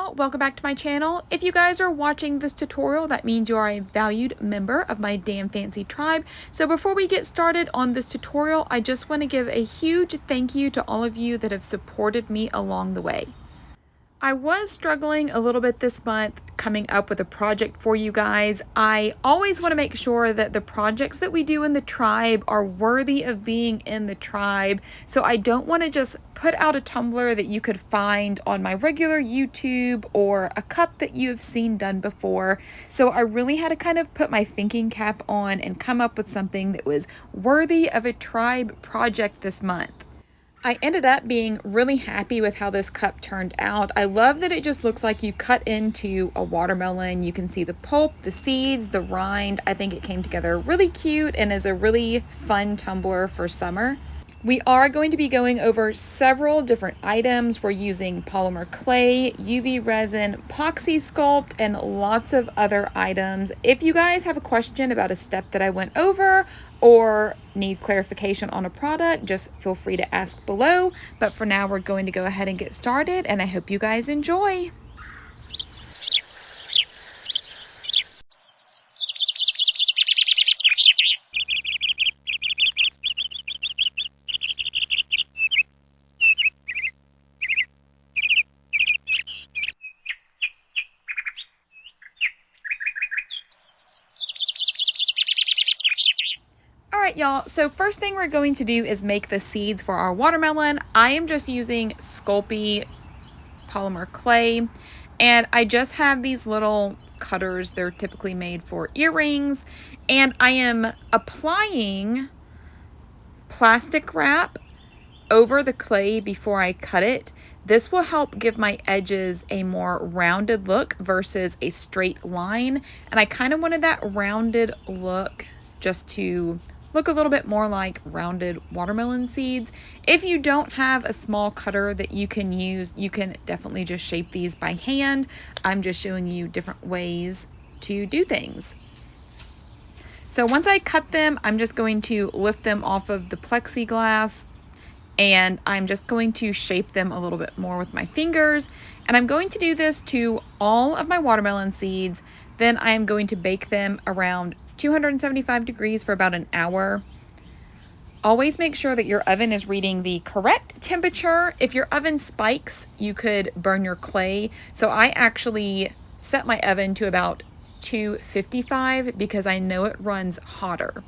y'all, welcome back to my channel. If you guys are watching this tutorial, that means you are a valued member of my Damn Fancy tribe. So before we get started on this tutorial, I just want to give a huge thank you to all of you that have supported me along the way. I was struggling a little bit this month coming up with a project for you guys. I always want to make sure that the projects that we do in the tribe are worthy of being in the tribe. So I don't want to just put out a tumbler that you could find on my regular YouTube or a cup that you have seen done before. So I really had to kind of put my thinking cap on and come up with something that was worthy of a tribe project this month. I ended up being really happy with how this cup turned out. I love that it just looks like you cut into a watermelon. You can see the pulp, the seeds, the rind. I think it came together really cute and is a really fun tumbler for summer. We are going to be going over several different items. We're using polymer clay, UV resin, Poxy sculpt, and lots of other items. If you guys have a question about a step that I went over or need clarification on a product, just feel free to ask below. But for now, we're going to go ahead and get started, and I hope you guys enjoy. Alright y'all, so first thing we're going to do is make the seeds for our watermelon. I am just using Sculpey polymer clay, and I just have these little cutters. They're typically made for earrings, and I am applying plastic wrap over the clay before I cut it. This will help give my edges a more rounded look versus a straight line, and I kind of wanted that rounded look just to look a little bit more like rounded watermelon seeds. If you don't have a small cutter that you can use, you can definitely just shape these by hand. I'm just showing you different ways to do things. So once I cut them, I'm just going to lift them off of the plexiglass, and I'm just going to shape them a little bit more with my fingers. And I'm going to do this to all of my watermelon seeds. Then I am going to bake them around 275 degrees for about an hour. Always make sure that your oven is reading the correct temperature. If your oven spikes, you could burn your clay. So I actually set my oven to about 255 because I know it runs hotter.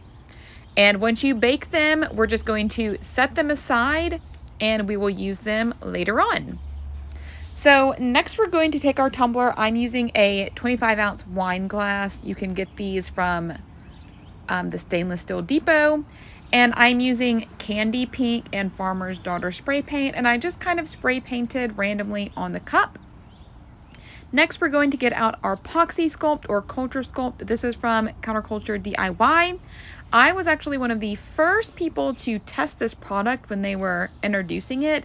And once you bake them, we're just going to set them aside and we will use them later on. So next we're going to take our tumbler. I'm using a 25-ounce wine glass. You can get these from the Stainless Steel Depot. And I'm using Candy Pink and Farmer's Daughter spray paint. And I just kind of spray painted randomly on the cup. Next we're going to get out our Poxy sculpt or culture sculpt. This is from Counterculture DIY. I was actually one of the first people to test this product when they were introducing it.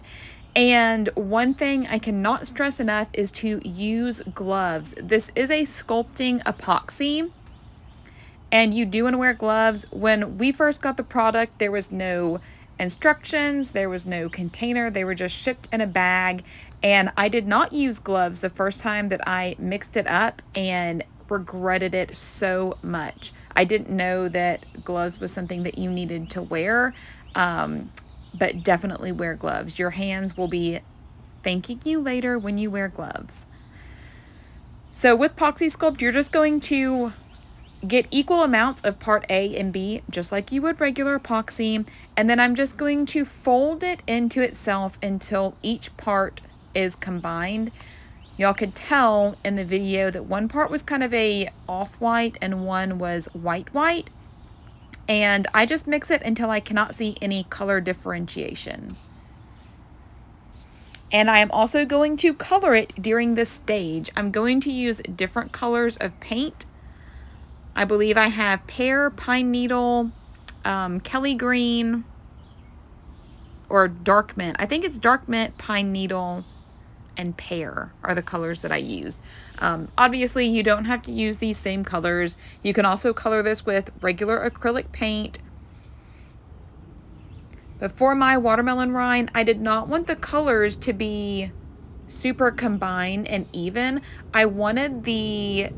And one thing I cannot stress enough is to use gloves. This is a sculpting epoxy, and you do want to wear gloves. When we first got the product, there was no instructions, there was no container, they were just shipped in a bag, and I did not use gloves the first time that I mixed it up and regretted it so much. I didn't know that gloves was something that you needed to wear. But definitely wear gloves. Your hands will be thanking you later when you wear gloves. So with Poxy Sculpt, you're just going to get equal amounts of part A and B, just like you would regular epoxy. And then I'm just going to fold it into itself until each part is combined. Y'all could tell in the video that one part was kind of a off-white and one was white. And I just mix it until I cannot see any color differentiation. And I am also going to color it during this stage. I'm going to use different colors of paint. I believe I have pear, pine needle, Kelly green, or dark mint. I think it's dark mint, pine needle, and pear are the colors that I used. Obviously, you don't have to use these same colors. You can also color this with regular acrylic paint. But for my watermelon rind, I did not want the colors to be super combined and even. I wanted the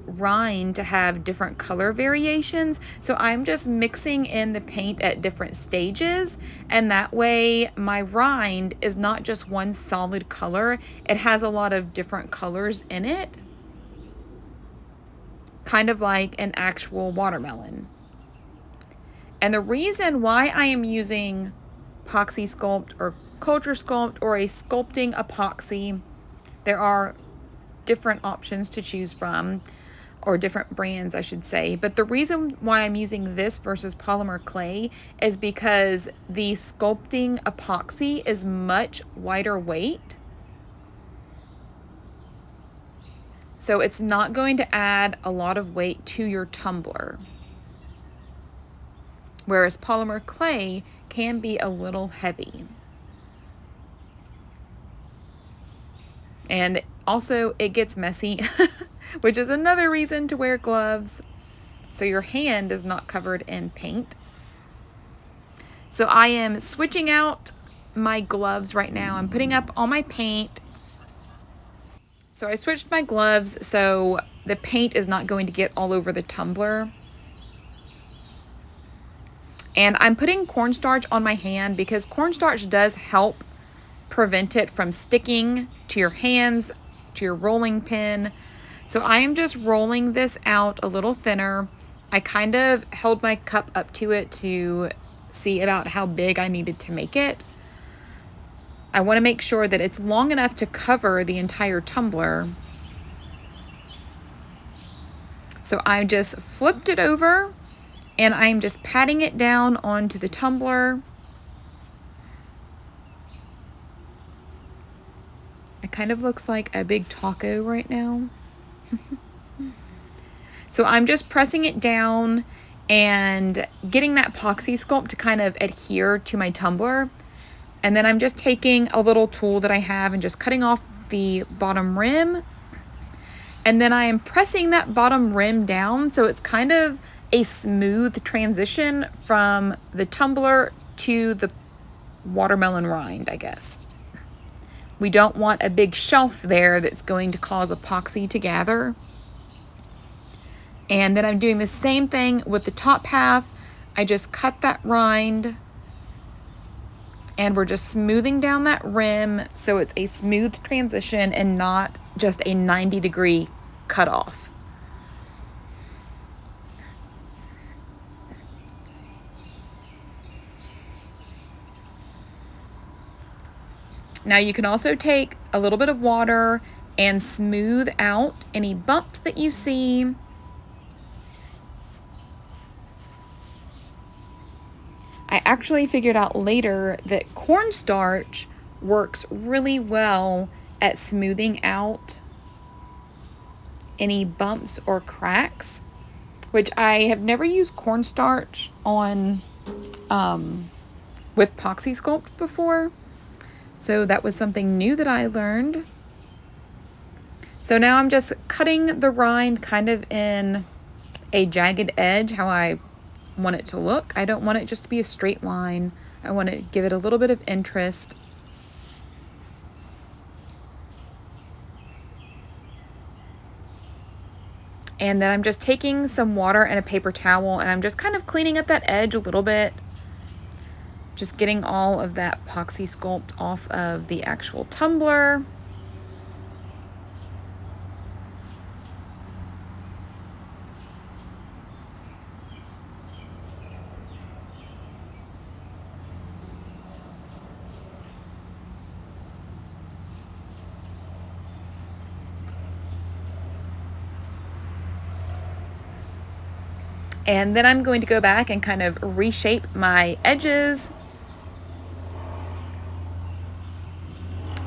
rind to have different color variations, so I'm just mixing in the paint at different stages, and that way my rind is not just one solid color, it has a lot of different colors in it, kind of like an actual watermelon. And the reason why I am using Poxy Sculpt or Culture Sculpt or a sculpting epoxy, there are different options to choose from, or different brands I should say, but the reason why I'm using this versus polymer clay is because the sculpting epoxy is much lighter weight, so it's not going to add a lot of weight to your tumbler, whereas polymer clay can be a little heavy. And also it gets messy, which is another reason to wear gloves, so your hand is not covered in paint. So I am switching out my gloves right now. I'm putting up all my paint. So I switched my gloves so the paint is not going to get all over the tumbler. And I'm putting cornstarch on my hand because cornstarch does help prevent it from sticking to your hands, to your rolling pin. So I am just rolling this out a little thinner. I kind of held my cup up to it to see about how big I needed to make it. I want to make sure that it's long enough to cover the entire tumbler. So I just flipped it over and I'm just patting it down onto the tumbler. It kind of looks like a big taco right now. So I'm just pressing it down and getting that Poxy sculpt to kind of adhere to my tumbler. And then I'm just taking a little tool that I have and just cutting off the bottom rim. And then I am pressing that bottom rim down so it's kind of a smooth transition from the tumbler to the watermelon rind, I guess. We don't want a big shelf there that's going to cause epoxy to gather. And then I'm doing the same thing with the top half. I just cut that rind and we're just smoothing down that rim so it's a smooth transition and not just a 90-degree cutoff. Now you can also take a little bit of water and smooth out any bumps that you see. I actually figured out later that cornstarch works really well at smoothing out any bumps or cracks, which I have never used cornstarch on with Poxy Sculpt before. So that was something new that I learned. So now I'm just cutting the rind kind of in a jagged edge, how I want it to look. I don't want it just to be a straight line. I want to give it a little bit of interest. And then I'm just taking some water and a paper towel and I'm just kind of cleaning up that edge a little bit. Just getting all of that Poxy sculpt off of the actual tumbler. And then I'm going to go back and kind of reshape my edges.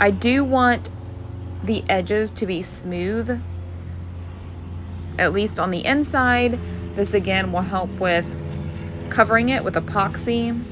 I do want the edges to be smooth, at least on the inside. This again will help with covering it with epoxy.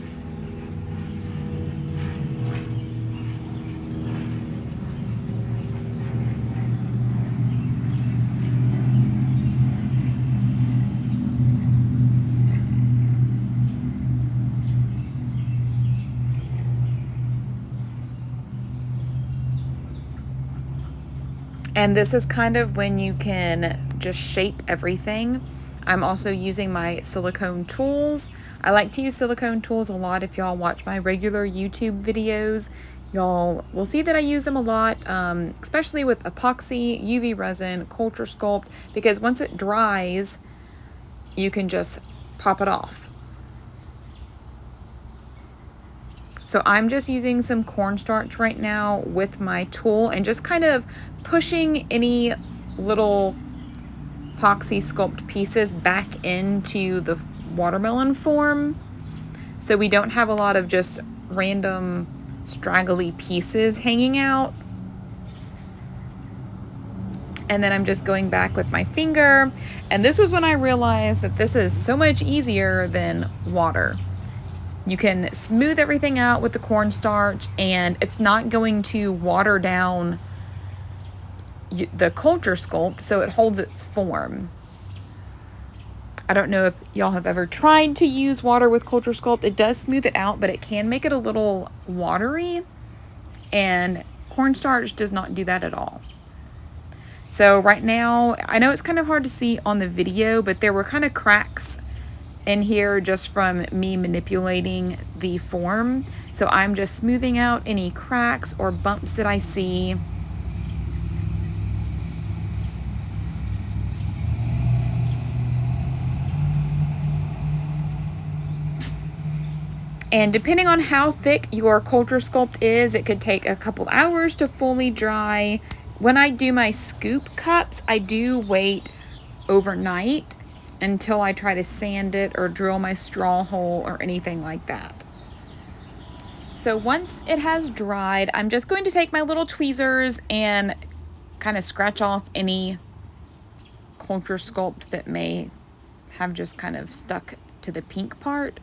And this is kind of when you can just shape everything. I'm also using my silicone tools. I like to use silicone tools a lot. If y'all watch my regular YouTube videos, y'all will see that I use them a lot, especially with epoxy, UV resin, culture sculpt, because once it dries, you can just pop it off. So I'm just using some cornstarch right now with my tool and just kind of pushing any little Poxy sculpt pieces back into the watermelon form, so we don't have a lot of just random straggly pieces hanging out. And then I'm just going back with my finger, and this was when I realized that this is so much easier than water. You can smooth everything out with the cornstarch, and it's not going to water down the culture sculpt, so it holds its form. I don't know if y'all have ever tried to use water with culture sculpt. It does smooth it out, but it can make it a little watery, and cornstarch does not do that at all. So right now, I know it's kind of hard to see on the video, but there were kind of cracks in here just from me manipulating the form. So I'm just smoothing out any cracks or bumps that I see. And depending on how thick your culture sculpt is, it could take a couple hours to fully dry. When I do my scoop cups, I do wait overnight until I try to sand it or drill my straw hole or anything like that. So once it has dried, I'm just going to take my little tweezers and kind of scratch off any culture sculpt that may have just kind of stuck to the pink part.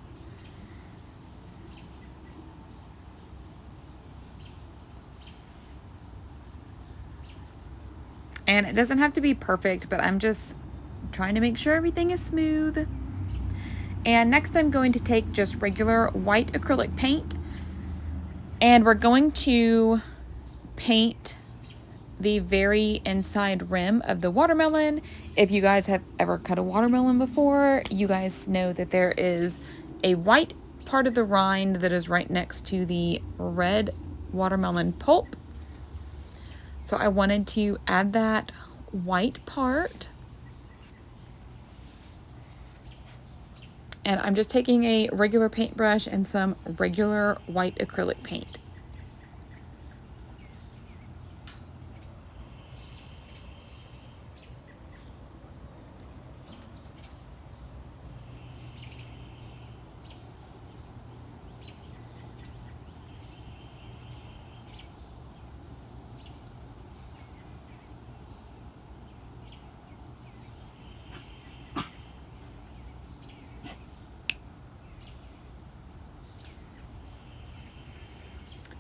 And it doesn't have to be perfect, but I'm just trying to make sure everything is smooth. And next I'm going to take just regular white acrylic paint, and we're going to paint the very inside rim of the watermelon. If you guys have ever cut a watermelon before, you guys know that there is a white part of the rind that is right next to the red watermelon pulp. So I wanted to add that white part. And I'm just taking a regular paintbrush and some regular white acrylic paint.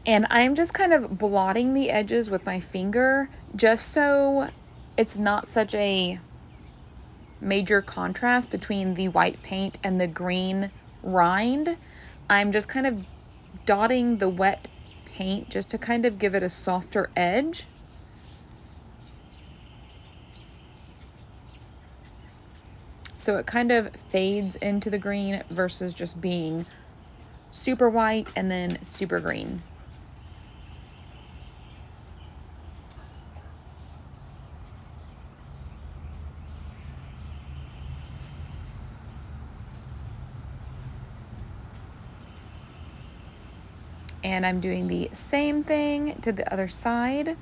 And I'm just kind of blotting the edges with my finger just so it's not such a major contrast between the white paint and the green rind. I'm just kind of dotting the wet paint just to kind of give it a softer edge. So it kind of fades into the green versus just being super white and then super green. And I'm doing the same thing to the other side.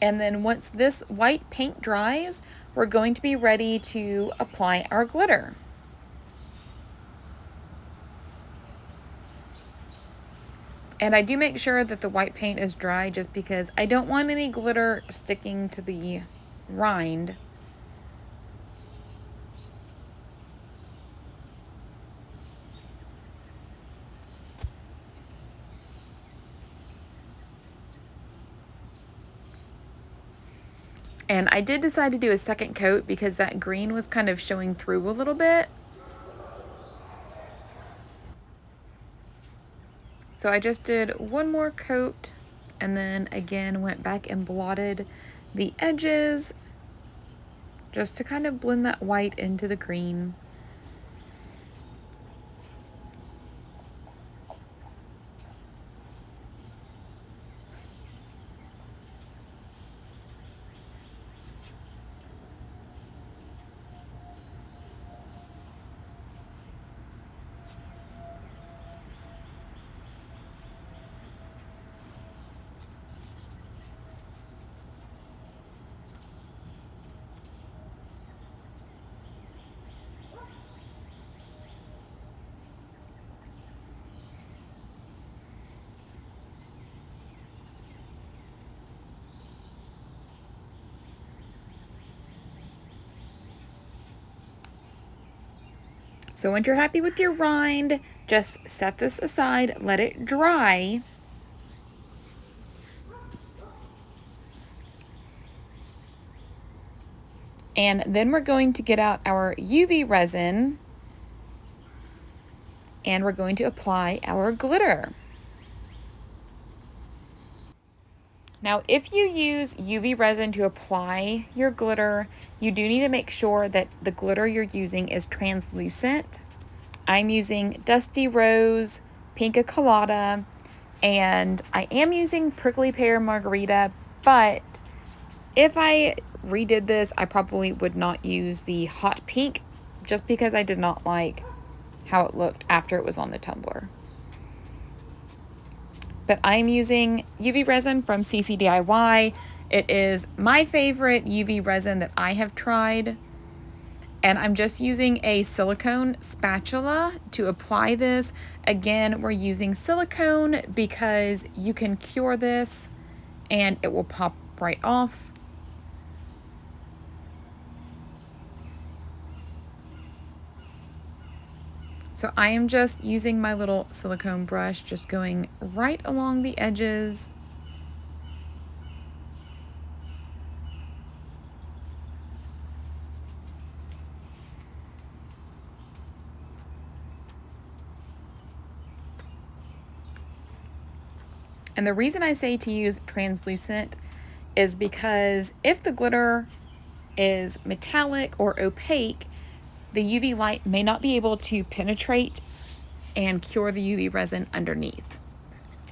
And then once this white paint dries, we're going to be ready to apply our glitter. And I do make sure that the white paint is dry just because I don't want any glitter sticking to the rind. And I did decide to do a second coat because that green was kind of showing through a little bit. So I just did one more coat and then again went back and blotted the edges just to kind of blend that white into the green. So once you're happy with your rind, just set this aside, let it dry. And then we're going to get out our UV resin and we're going to apply our glitter. Now, if you use UV resin to apply your glitter, you do need to make sure that the glitter you're using is translucent. I'm using Dusty Rose, Pink-a-colada, and I am using Prickly Pear Margarita, but if I redid this, I probably would not use the hot pink just because I did not like how it looked after it was on the tumbler. But I'm using UV resin from CCDIY. It is my favorite UV resin that I have tried. And I'm just using a silicone spatula to apply this. Again, we're using silicone because you can cure this and it will pop right off. So I am just using my little silicone brush, just going right along the edges. And the reason I say to use translucent is because if the glitter is metallic or opaque, the UV light may not be able to penetrate and cure the UV resin underneath.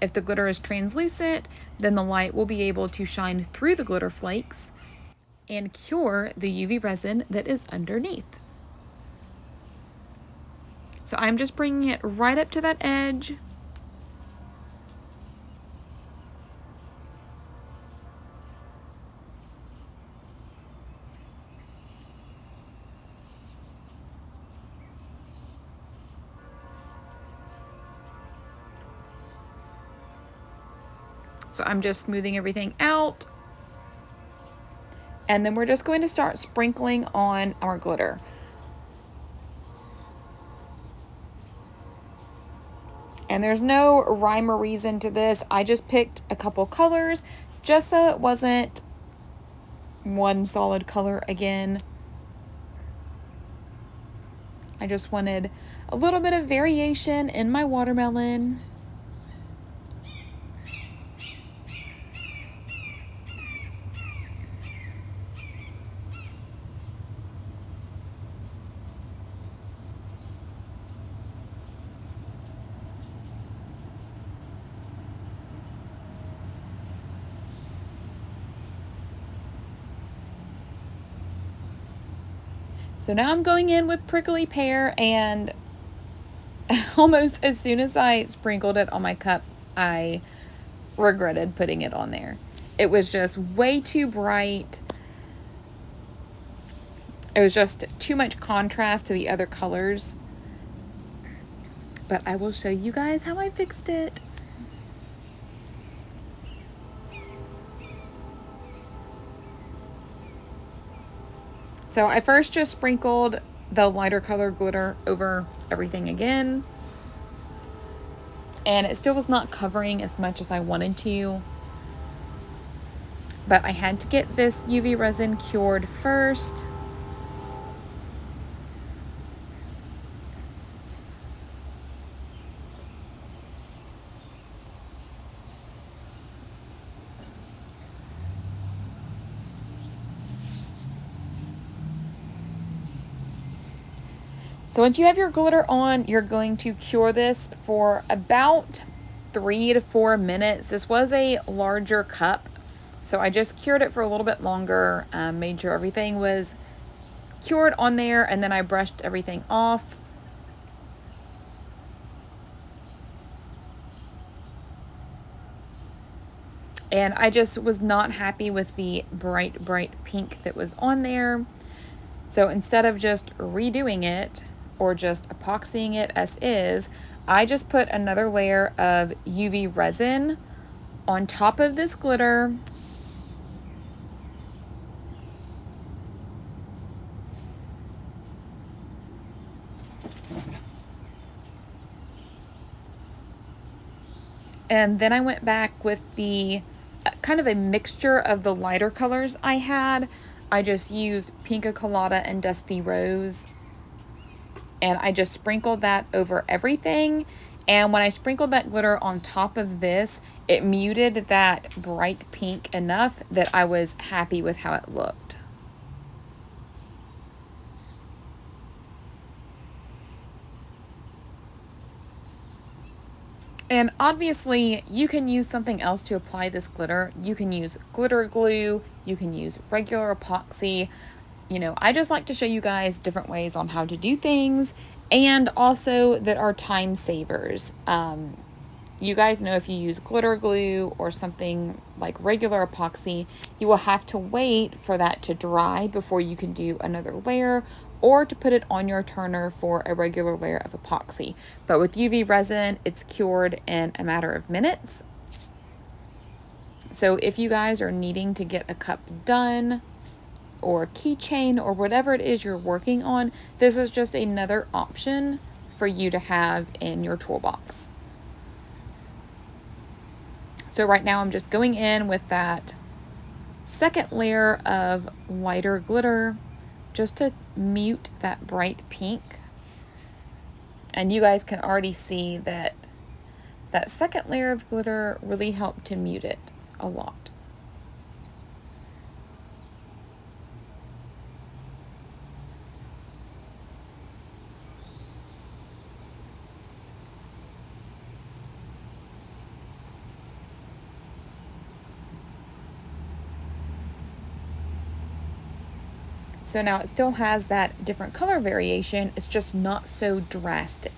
If the glitter is translucent, then the light will be able to shine through the glitter flakes and cure the UV resin that is underneath. So I'm just bringing it right up to that edge. So I'm just smoothing everything out. And then we're just going to start sprinkling on our glitter. And there's no rhyme or reason to this. I just picked a couple colors just so it wasn't one solid color again. I just wanted a little bit of variation in my watermelon. So now I'm going in with prickly pear, and almost as soon as I sprinkled it on my cup, I regretted putting it on there. It was just way too bright. It was just too much contrast to the other colors. But I will show you guys how I fixed it. So I first just sprinkled the lighter color glitter over everything again. And it still was not covering as much as I wanted to. But I had to get this UV resin cured first. So once you have your glitter on, you're going to cure this for about 3 to 4 minutes. This was a larger cup, so I just cured it for a little bit longer, made sure everything was cured on there, and then I brushed everything off. And I just was not happy with the bright pink that was on there. So instead of just redoing it, or just epoxying it as is, I just put another layer of UV resin on top of this glitter. And then I went back with the kind of a mixture of the lighter colors I had. I just used Pink-a-colada and Dusty Rose. And I just sprinkled that over everything. And when I sprinkled that glitter on top of this, it muted that bright pink enough that I was happy with how it looked. And obviously, you can use something else to apply this glitter. You can use glitter glue, you can use regular epoxy. You know, I just like to show you guys different ways on how to do things, and also that are time savers. You guys know if you use glitter glue or something like regular epoxy, you will have to wait for that to dry before you can do another layer, or to put it on your turner for a regular layer of epoxy. But with UV resin, it's cured in a matter of minutes. So if you guys are needing to get a cup done, or a keychain, or whatever it is you're working on, this is just another option for you to have in your toolbox. So right now I'm just going in with that second layer of lighter glitter just to mute that bright pink. And you guys can already see that that second layer of glitter really helped to mute it a lot. So now it still has that different color variation, it's just not so drastic.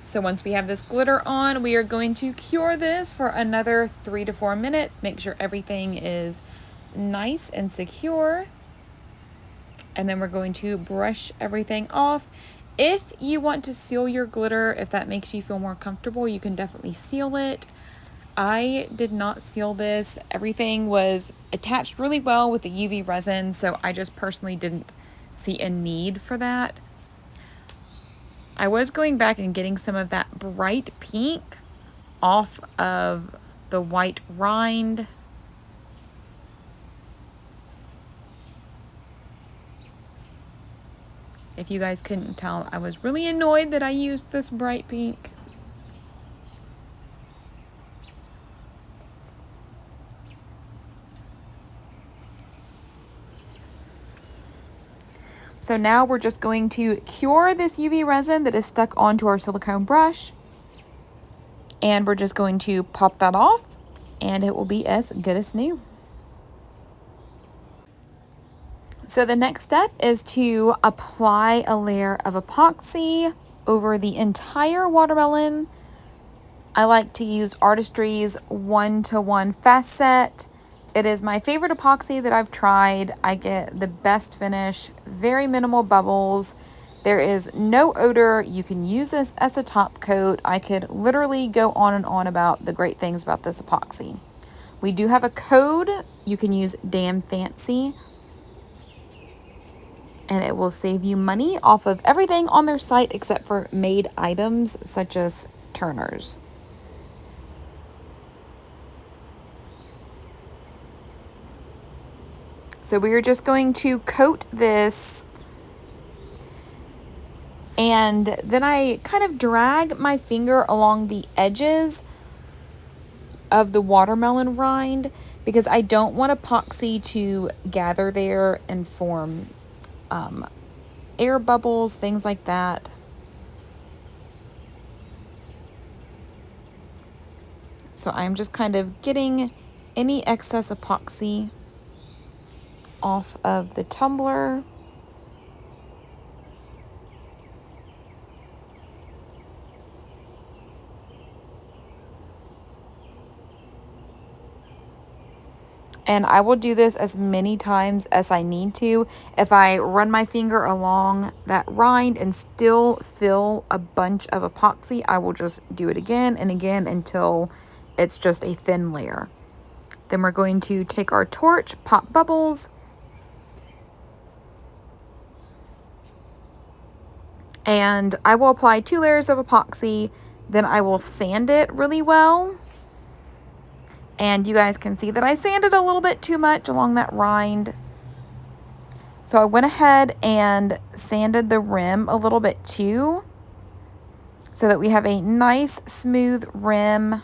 So once we have this glitter on, we are going to cure this for another 3 to 4 minutes. Make sure everything is nice and secure. And then we're going to brush everything off. If you want to seal your glitter, if that makes you feel more comfortable, you can definitely seal it. I did not seal this. Everything was attached really well with the UV resin, so I just personally didn't see a need for that. I was going back and getting some of that bright pink off of the white rind. If you guys couldn't tell, I was really annoyed that I used this bright pink. So now we're just going to cure this UV resin that is stuck onto our silicone brush. And we're just going to pop that off, and it will be as good as new. So the next step is to apply a layer of epoxy over the entire watermelon. I like to use Artistry's 1-to-1 fast set. It is my favorite epoxy that I've tried. I get the best finish, very minimal bubbles. There is no odor. You can use this as a top coat. I could literally go on and on about the great things about this epoxy. We do have a code. You can use DAMFANCY, and it will save you money off of everything on their site except for made items such as turners. So we are just going to coat this, and then I kind of drag my finger along the edges of the watermelon rind because I don't want epoxy to gather there and form air bubbles, things like that. So I'm just kind of getting any excess epoxy off of the tumbler. And I will do this as many times as I need to. If I run my finger along that rind and still feel a bunch of epoxy, I will just do it again and again until it's just a thin layer. Then we're going to take our torch, pop bubbles, and I will apply 2 layers of epoxy. Then I will sand it really well. And you guys can see that I sanded a little bit too much along that rind. So I went ahead and sanded the rim a little bit too, so that we have a nice smooth rim.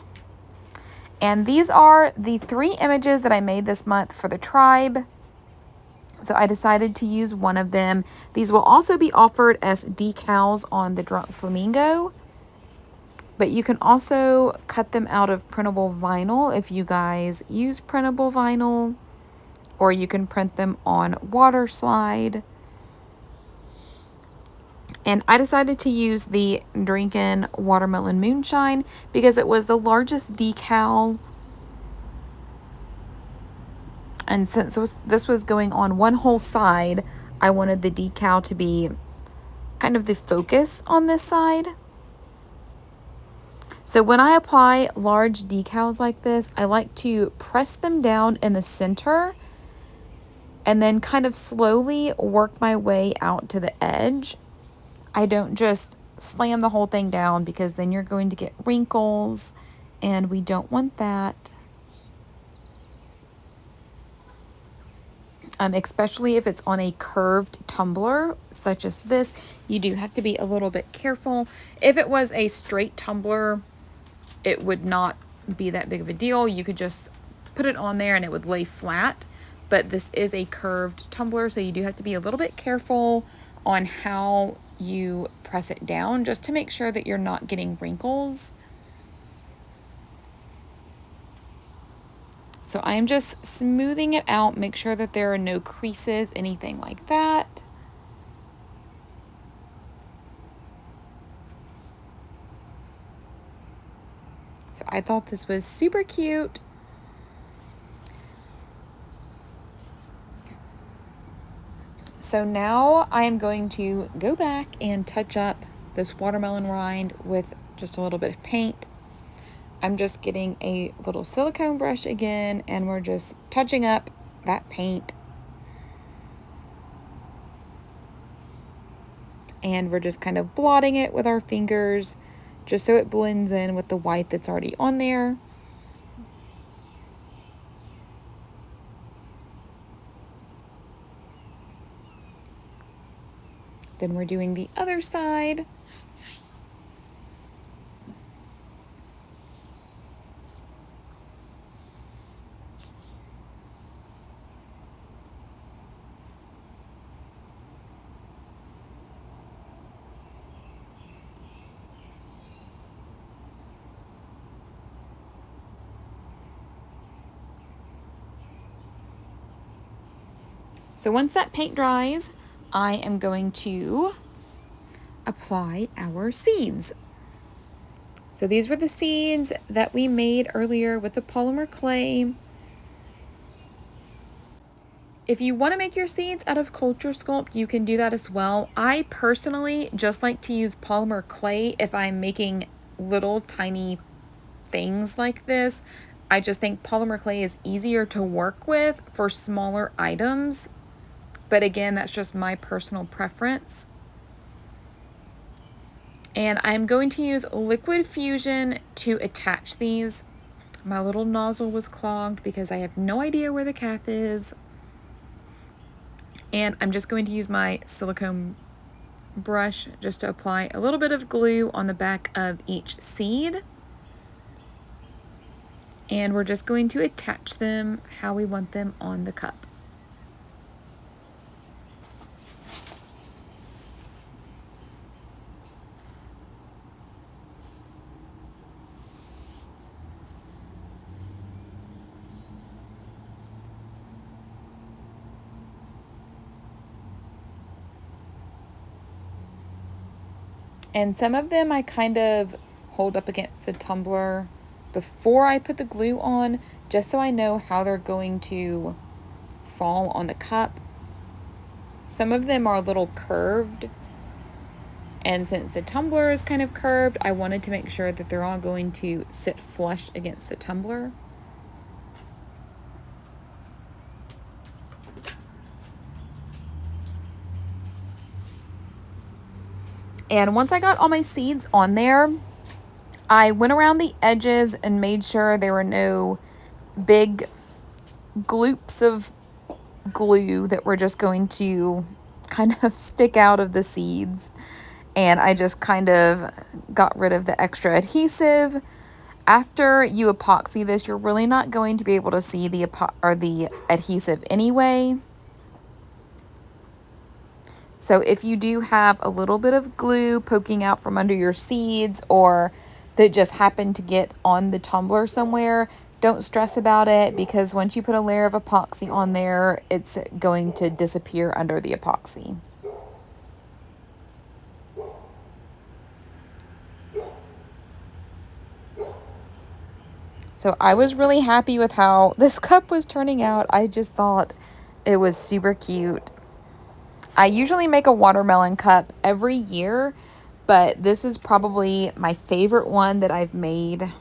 And these are the 3 images that I made this month for the tribe. So I decided to use one of them. These will also be offered as decals on the Drunk Flamingo. But you can also cut them out of printable vinyl if you guys use printable vinyl. Or you can print them on water slide. And I decided to use the Drinkin' Watermelon Moonshine because it was the largest decal. And since this was going on one whole side, I wanted the decal to be kind of the focus on this side. So when I apply large decals like this, I like to press them down in the center and then kind of slowly work my way out to the edge. I don't just slam the whole thing down because then you're going to get wrinkles and we don't want that. Especially if it's on a curved tumbler such as this, you do have to be a little bit careful. If it was a straight tumbler, it would not be that big of a deal. You could just put it on there and it would lay flat. But this is a curved tumbler, so you do have to be a little bit careful on how you press it down just to make sure that you're not getting wrinkles. So I'm just smoothing it out, make sure that there are no creases, anything like that. So I thought this was super cute. So now I am going to go back and touch up this watermelon rind with just a little bit of paint. I'm just getting a little silicone brush again, and we're just touching up that paint. And we're just kind of blotting it with our fingers just so it blends in with the white that's already on there. Then we're doing the other side. So once that paint dries, I am going to apply our seeds. So these were the seeds that we made earlier with the polymer clay. If you want to make your seeds out of Culture Sculpt, you can do that as well. I personally just like to use polymer clay if I'm making little tiny things like this. I just think polymer clay is easier to work with for smaller items. But again, that's just my personal preference. And I'm going to use liquid fusion to attach these. My little nozzle was clogged because I have no idea where the cap is. And I'm just going to use my silicone brush just to apply a little bit of glue on the back of each seed. And we're just going to attach them how we want them on the cup. And some of them I kind of hold up against the tumbler before I put the glue on, just so I know how they're going to fall on the cup. Some of them are a little curved, and since the tumbler is kind of curved, I wanted to make sure that they're all going to sit flush against the tumbler. And once I got all my seeds on there, I went around the edges and made sure there were no big gloops of glue that were just going to kind of stick out of the seeds. And I just kind of got rid of the extra adhesive. After you epoxy this, you're really not going to be able to see the adhesive anyway. So if you do have a little bit of glue poking out from under your seeds, or that just happened to get on the tumbler somewhere, don't stress about it, because once you put a layer of epoxy on there, it's going to disappear under the epoxy. So I was really happy with how this cup was turning out. I just thought it was super cute. I usually make a watermelon cup every year, but this is probably my favorite one that I've made.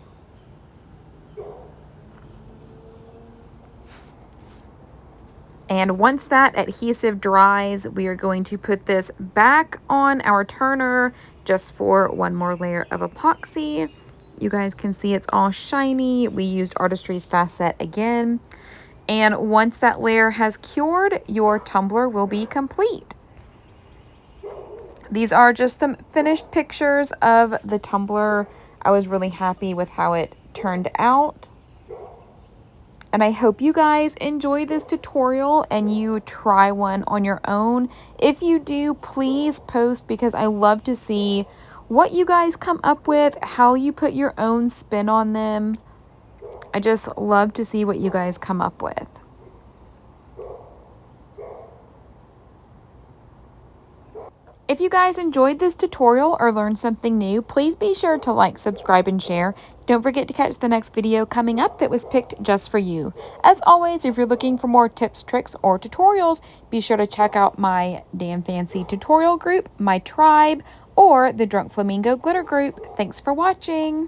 And once that adhesive dries, we are going to put this back on our turner just for one more layer of epoxy. You guys can see it's all shiny. We used Artistry's Fast Set again. And once that layer has cured, your tumbler will be complete. These are just some finished pictures of the tumbler. I was really happy with how it turned out. And I hope you guys enjoy this tutorial and you try one on your own. If you do, please post, because I love to see what you guys come up with, how you put your own spin on them. I just love to see what you guys come up with. If you guys enjoyed this tutorial or learned something new, please be sure to like, subscribe, and share. Don't forget to catch the next video coming up that was picked just for you. As always, if you're looking for more tips, tricks, or tutorials, be sure to check out my Damn Fancy tutorial group, my tribe, or the Drunk Flamingo glitter group. Thanks for watching.